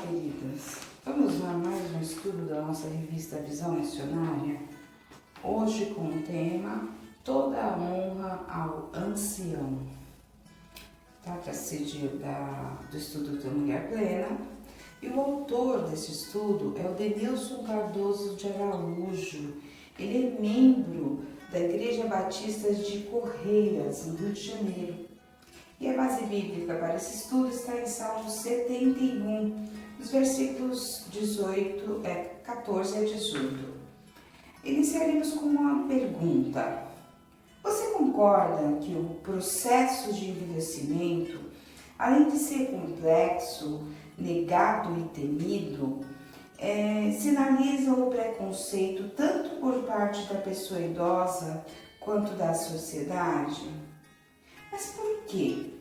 queridas, vamos a mais um estudo da nossa revista Visão Missionária, hoje com o tema Toda a Honra ao Ancião. Trata-se do estudo da Mulher Plena e o autor desse estudo é o Denilson Cardoso de Araújo. Ele é membro da Igreja Batista de Correias, no Rio de Janeiro. E a base bíblica para esse estudo está em Salmo 71, os versículos 14 a 18. Iniciaremos com uma pergunta. Você concorda que o processo de envelhecimento, além de ser complexo, negado e temido, sinaliza o preconceito tanto por parte da pessoa idosa quanto da sociedade? Mas por quê?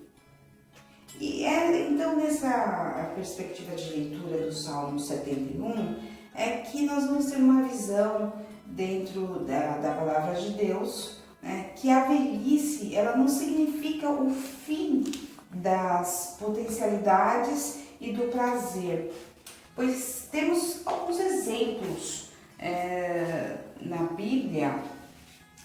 E então, nessa perspectiva de leitura do Salmo 71, é que nós vamos ter uma visão dentro da palavra de Deus, né, que a velhice, ela não significa o fim das potencialidades e do prazer, pois temos alguns exemplos na Bíblia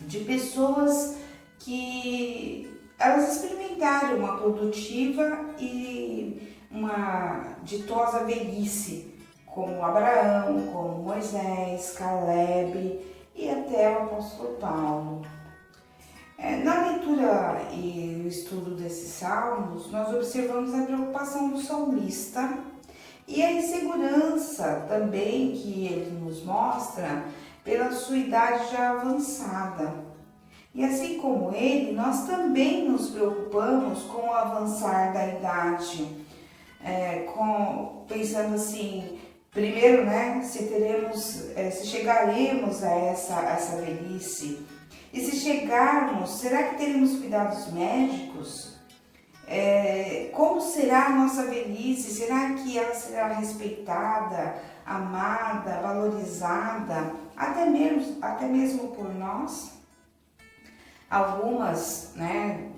de pessoas que elas experimentaram uma produtiva e uma ditosa velhice, como Abraão, como Moisés, Caleb e até o apóstolo Paulo. Na leitura e no estudo desses salmos, nós observamos a preocupação do salmista e a insegurança também que ele nos mostra pela sua idade já avançada. E assim como ele, nós também nos preocupamos com o avançar da idade, pensando assim, primeiro, né, se chegaremos a essa velhice, e se chegarmos, será que teremos cuidados médicos? Como será a nossa velhice? Será que ela será respeitada, amada, valorizada, até mesmo por nós? Algumas, né,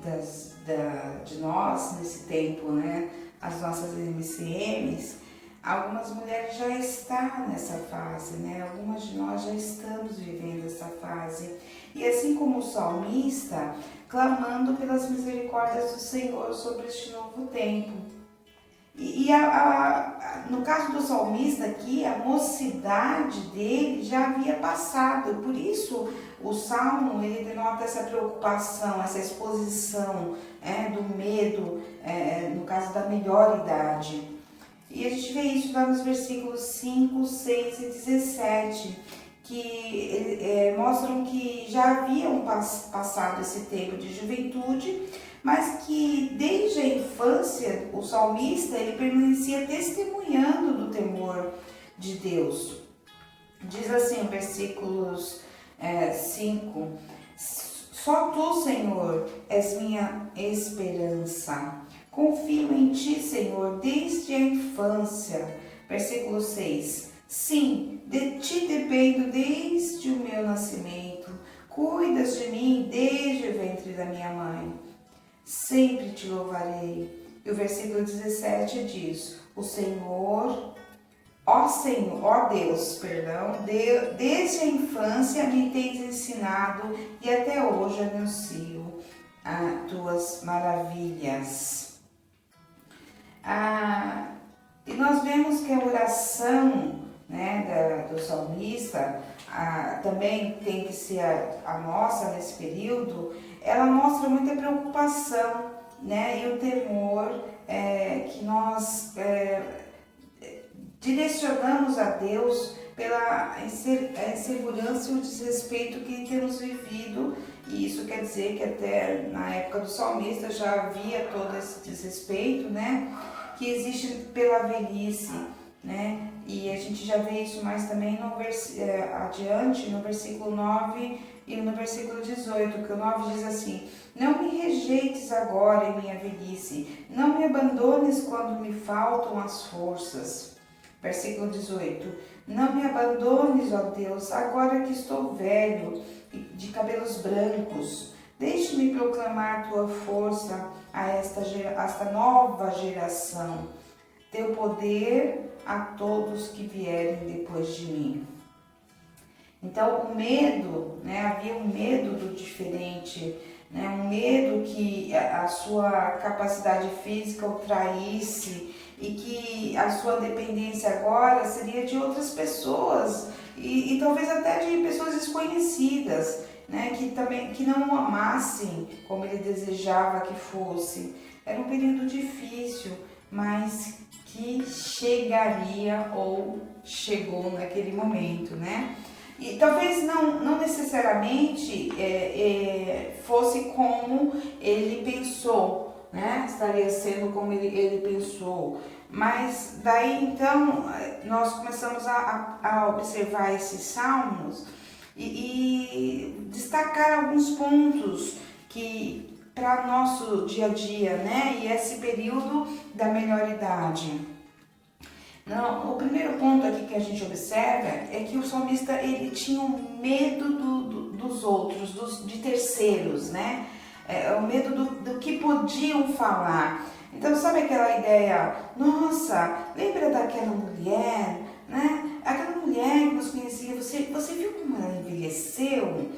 de nós nesse tempo, né, as nossas MCMs, algumas mulheres já estão nessa fase, né, algumas de nós já estamos vivendo essa fase. E assim como o salmista, clamando pelas misericórdias do Senhor sobre este novo tempo. No caso do salmista aqui, a mocidade dele já havia passado, por isso o salmo ele denota essa preocupação, essa exposição do medo, no caso da melhor idade. E a gente vê isso lá nos versículos 5, 6 e 17, que mostram que já haviam passado esse tempo de juventude, mas que desde a infância o salmista ele permanecia testemunhando do temor de Deus. Diz assim em versículos 5, só tu, Senhor, és minha esperança. Confio em ti, Senhor, desde a infância. Versículo 6, sim, de ti dependo desde o meu nascimento. Cuidas de mim desde o ventre da minha mãe. Sempre te louvarei. E o versículo 17 diz, ó Deus, desde a infância me tens ensinado e até hoje anuncio as tuas maravilhas. E nós vemos que a oração, né, do salmista, também tem que ser a nossa nesse período, ela mostra muita preocupação, né, e o temor que nós direcionamos a Deus pela insegurança e o desrespeito que temos vivido. E isso quer dizer que até na época do salmista já havia todo esse desrespeito, né, que existe pela velhice, né, e a gente já vê isso mais também adiante, no versículo 9 e no versículo 18, que o 9 diz assim, não me rejeites agora em minha velhice, não me abandones quando me faltam as forças. Versículo 18, não me abandones, ó Deus, agora que estou velho e de cabelos brancos, deixe-me proclamar tua força a esta nova geração. deu poder a todos que vierem depois de mim. Então o medo, né, havia um medo do diferente, né, um medo que a sua capacidade física o traísse e que a sua dependência agora seria de outras pessoas e talvez até de pessoas desconhecidas, né, que não o amassem como ele desejava que fosse. Era um período difícil, mas que chegaria ou chegou naquele momento, né? E talvez não necessariamente fosse como ele pensou, né? Estaria sendo como ele pensou. Mas daí então nós começamos a observar esses salmos e destacar alguns pontos que para nosso dia a dia, né? E esse período da melhor idade. Não, o primeiro ponto aqui que a gente observa é que o salmista ele tinha um medo dos outros, de terceiros, né? O medo do que podiam falar. Então, sabe aquela ideia, nossa, lembra daquela mulher, né? Aquela mulher que nos conhecia, você viu como ela envelheceu?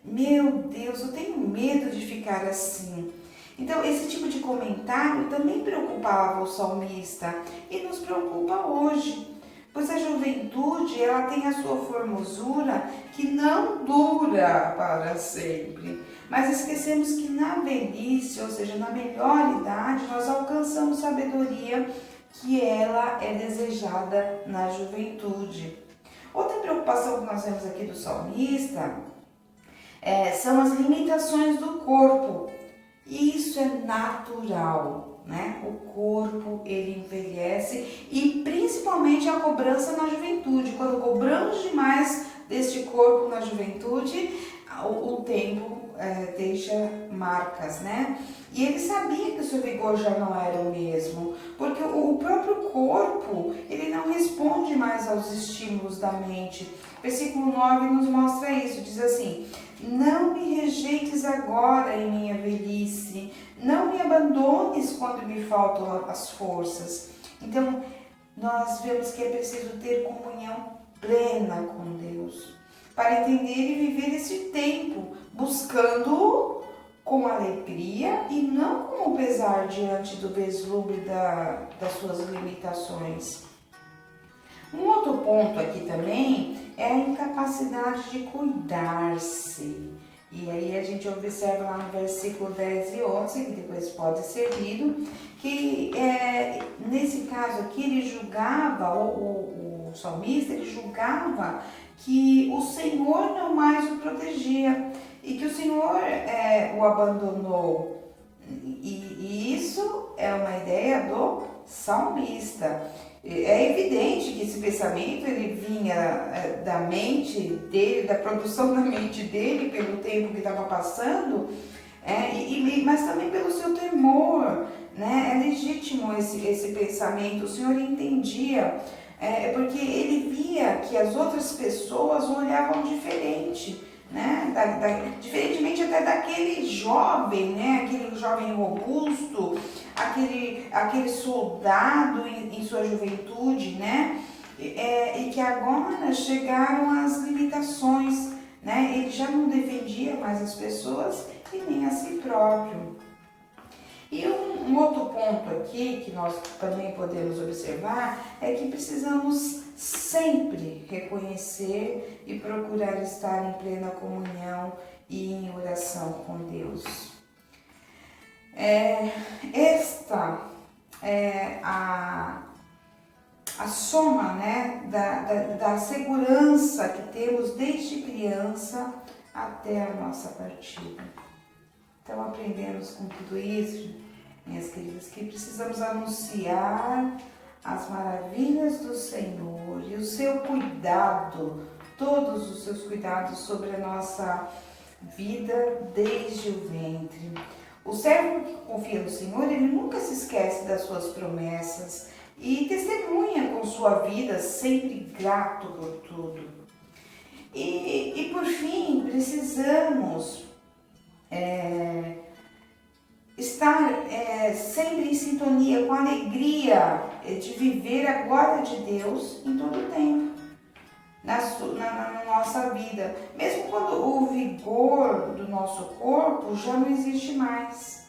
Meu Deus, eu tenho medo de ficar assim. Então, esse tipo de comentário também preocupava o salmista e nos preocupa hoje, pois a juventude ela tem a sua formosura que não dura para sempre. Mas esquecemos que na velhice, ou seja, na melhor idade, nós alcançamos sabedoria que ela é desejada na juventude. Outra preocupação que nós vemos aqui do salmista são as limitações do corpo. E isso é natural, né? O corpo ele envelhece e principalmente a cobrança na juventude. Quando cobramos demais deste corpo na juventude, o tempo deixa marcas, né? E ele sabia que o seu vigor já não era o mesmo, porque o próprio corpo ele não responde mais aos estímulos da mente. Versículo 9 nos mostra isso, diz assim: não me rejeites agora em minha velhice, não me abandones quando me faltam as forças. Então, nós vemos que é preciso ter comunhão plena com Deus, para entender e viver esse tempo, buscando-o com alegria e não com pesar diante do vislumbre das suas limitações. Um outro ponto aqui também é a incapacidade de cuidar-se. E aí a gente observa lá no versículo 10 e 11, que depois pode ser lido, que nesse caso aqui ele julgava, o salmista, ele julgava que o Senhor não mais o protegia e que o Senhor o abandonou. E isso é uma ideia do salmista. É evidente que esse pensamento ele vinha da mente dele, da produção da mente dele, pelo tempo que estava passando, mas também pelo seu temor, né? É legítimo esse pensamento, o Senhor entendia, porque ele via que as outras pessoas o olhavam diferente, né? Diferentemente até daquele jovem, né? Aquele jovem robusto, aquele soldado em sua juventude, né? E que agora chegaram às limitações, né? Ele já não defendia mais as pessoas e nem a si próprio. E um outro ponto aqui que nós também podemos observar é que precisamos sempre reconhecer e procurar estar em plena comunhão e em oração com Deus. Esta é a soma, né, da segurança que temos desde criança até a nossa partida. Então aprendemos com tudo isso, minhas queridas, que precisamos anunciar as maravilhas do Senhor e o seu cuidado, todos os seus cuidados sobre a nossa vida desde o ventre. O servo que confia no Senhor, ele nunca se esquece das suas promessas e testemunha com sua vida, sempre grato por tudo. E por fim, precisamos estar sempre em sintonia com a alegria de viver a glória de Deus em todo o tempo, na nossa vida. Mesmo quando o vigor do nosso corpo já não existe mais.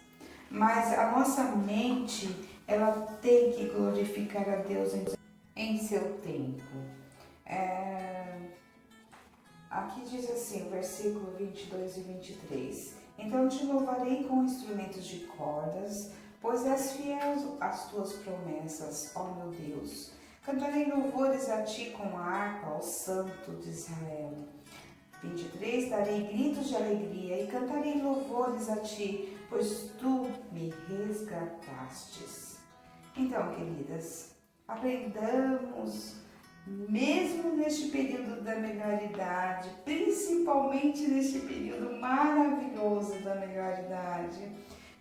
Mas a nossa mente, ela tem que glorificar a Deus em seu tempo. Aqui diz assim, o versículo 22 e 23. Então te louvarei com instrumentos de cordas, pois és fiel às tuas promessas, ó meu Deus. Cantarei louvores a ti com a harpa, ao Santo de Israel. 23. Darei gritos de alegria e cantarei louvores a ti, pois tu me resgatastes. Então, queridas, aprendamos, mesmo neste período da melhor idade, principalmente neste período maravilhoso da melhor idade,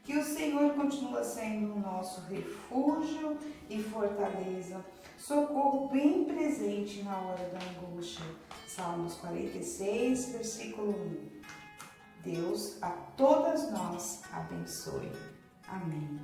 que o Senhor continua sendo o nosso refúgio e fortaleza, socorro bem presente na hora da angústia. Salmos 46, versículo 1. Deus a todas nós abençoe. Amém.